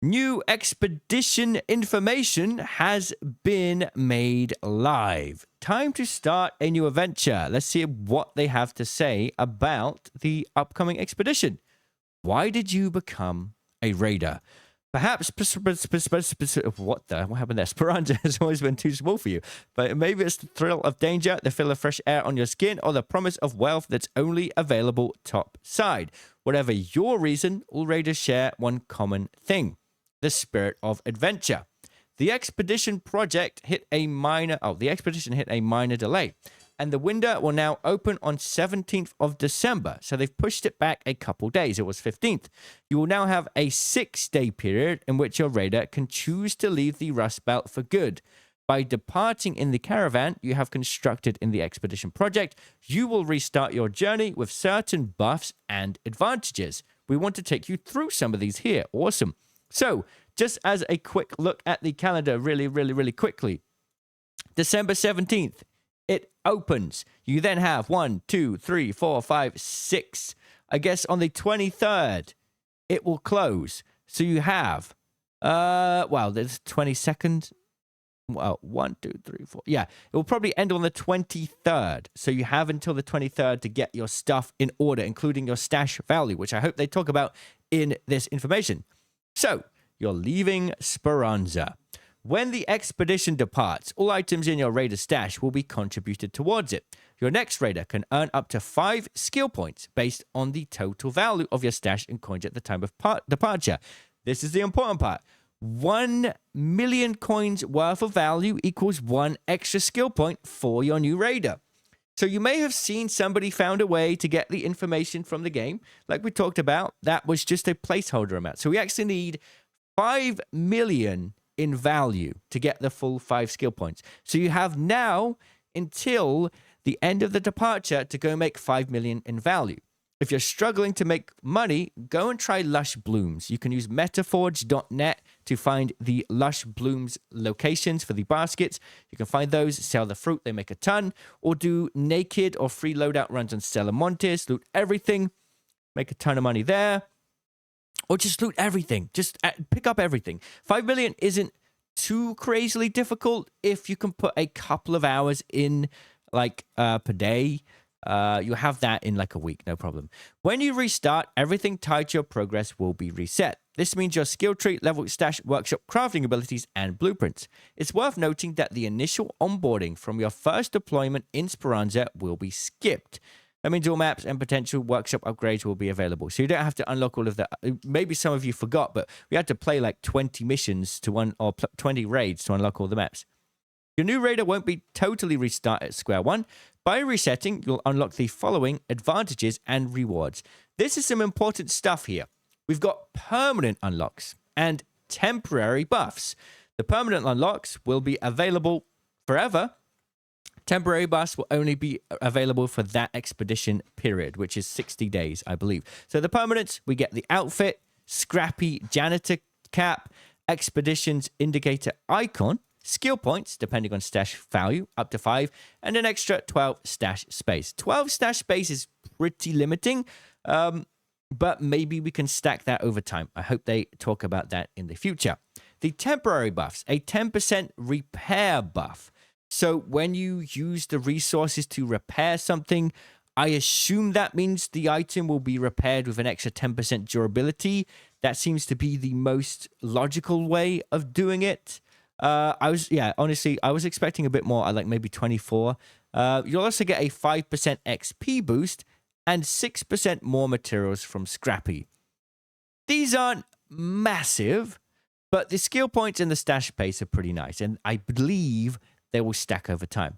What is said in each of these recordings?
New expedition information has been made live. Time to start a new adventure. Let's see what they have to say about the upcoming expedition. Why did you become a raider? Perhaps, what happened there? Speranza has always been too small for you. But maybe it's the thrill of danger, the feel of fresh air on your skin, or the promise of wealth that's only available topside. Whatever your reason, all raiders share one common thing: the spirit of adventure. The expedition hit a minor delay, and the window will now open on 17th of December. So they've pushed it back a couple days. It was 15th. You will now have a 6-day period in which your raider can choose to leave the Rust Belt for good. By departing in the caravan you have constructed in the expedition project, you will restart your journey with certain buffs and advantages. We want to take you through some of these here. Awesome. So, just as a quick look at the calendar really quickly. December 17th, it opens. You then have 1, 2, 3, 4, 5, 6. I guess on the 23rd, it will close. So you have, there's 22nd. Well, 1, 2, 3, 4. Yeah, it will probably end on the 23rd. So you have until the 23rd to get your stuff in order, including your stash value, which I hope they talk about in this information. So, you're leaving Speranza. When the expedition departs, all items in your raider stash will be contributed towards it. Your next raider can earn up to 5 skill points based on the total value of your stash and coins at the time of departure. This is the important part. 1 million coins worth of value equals 1 extra skill point for your new raider. So you may have seen somebody found a way to get the information from the game. Like we talked about, that was just a placeholder amount. So we actually need 5 million in value to get the full 5 skill points. So you have now until the end of the departure to go make 5 million in value. If you're struggling to make money, go and try Lush Blooms. You can use metaforge.net to find the Lush Blooms locations for the baskets. You can find those, sell the fruit, they make a ton, or do naked or free loadout runs on Stellamontes, loot everything, make a ton of money there. Or just loot everything. Just pick up everything. 5 million isn't too crazily difficult if you can put a couple of hours in, per day. You have that in like a week, no problem. When you restart, everything tied to your progress will be reset. This means your skill tree, level, stash, workshop, crafting abilities, and blueprints. It's worth noting that the initial onboarding from your first deployment in Speranza will be skipped. That means all maps and potential workshop upgrades will be available. So you don't have to unlock all of that. Maybe some of you forgot, but we had to play like 20 missions or 20 raids to unlock all the maps. Your new raider won't be totally restart at square one. By resetting, you'll unlock the following advantages and rewards. This is some important stuff here. We've got permanent unlocks and temporary buffs. The permanent unlocks will be available forever. Temporary buffs will only be available for that expedition period, which is 60 days, I believe. So the permanents, we get the outfit, scrappy janitor cap, expeditions indicator icon, skill points, depending on stash value, up to 5, and an extra 12 stash space. 12 stash space is pretty limiting, but maybe we can stack that over time. I hope they talk about that in the future. The temporary buffs, a 10% repair buff. So when you use the resources to repair something, I assume that means the item will be repaired with an extra 10% durability. That seems to be the most logical way of doing it. Honestly, I was expecting a bit more, like maybe 24. You'll also get a 5% XP boost and 6% more materials from Scrappy. These aren't massive, but the skill points and the stash space are pretty nice, and I believe they will stack over time.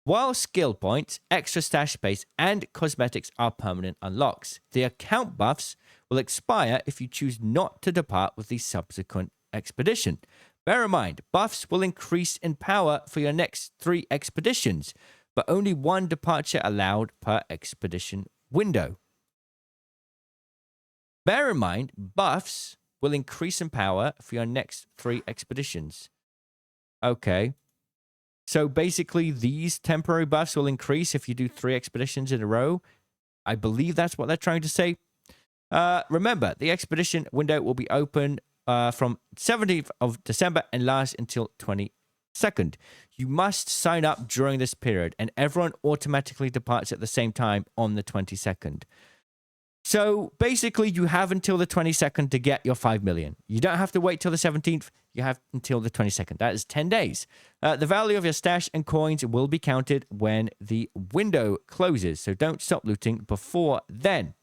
While skill points, extra stash space, and cosmetics are permanent unlocks, the account buffs will expire if you choose not to depart with the subsequent expedition. Bear in mind, buffs will increase in power for your next 3 expeditions, but only 1 departure allowed per expedition window. Bear in mind, buffs will increase in power for your next 3 expeditions. Okay. So basically, these temporary buffs will increase if you do 3 expeditions in a row. I believe that's what they're trying to say. Remember, the expedition window will be open from 17th of December and lasts until 22nd. You must sign up during this period, and everyone automatically departs at the same time on the 22nd. So basically, you have until the 22nd to get your 5 million. You don't have to wait till the 17th. You have until the 22nd. That is 10 days. The value of your stash and coins will be counted when the window closes. So don't stop looting before then.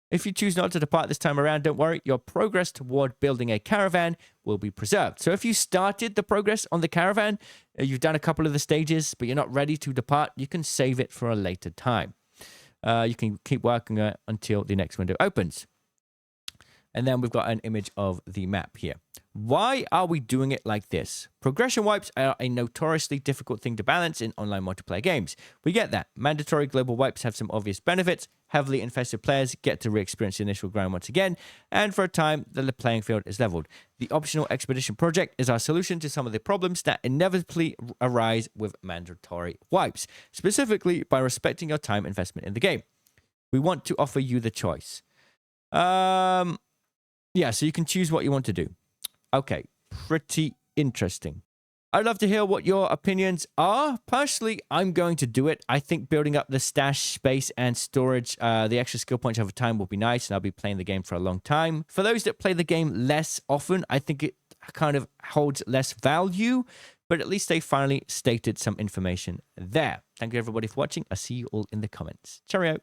If you choose not to depart this time around, don't worry. Your progress toward building a caravan will be preserved. So if you started the progress on the caravan, you've done a couple of the stages, but you're not ready to depart, you can save it for a later time. You can keep working on it until the next window opens. And then we've got an image of the map here. Why are we doing it like this? Progression wipes are a notoriously difficult thing to balance in online multiplayer games. We get that. Mandatory global wipes have some obvious benefits. Heavily infested players get to re-experience the initial grind once again, and for a time, the playing field is leveled. The optional expedition project is our solution to some of the problems that inevitably arise with mandatory wipes, specifically by respecting your time investment in the game. We want to offer you the choice. Yeah, so you can choose what you want to do. Okay, pretty interesting. I'd love to hear what your opinions are. Personally, I'm going to do it. I think building up the stash space and storage, the extra skill points over time will be nice, and I'll be playing the game for a long time. For those that play the game less often, I think it kind of holds less value, but at least they finally stated some information there. Thank you, everybody, for watching. I'll see you all in the comments. Cheerio.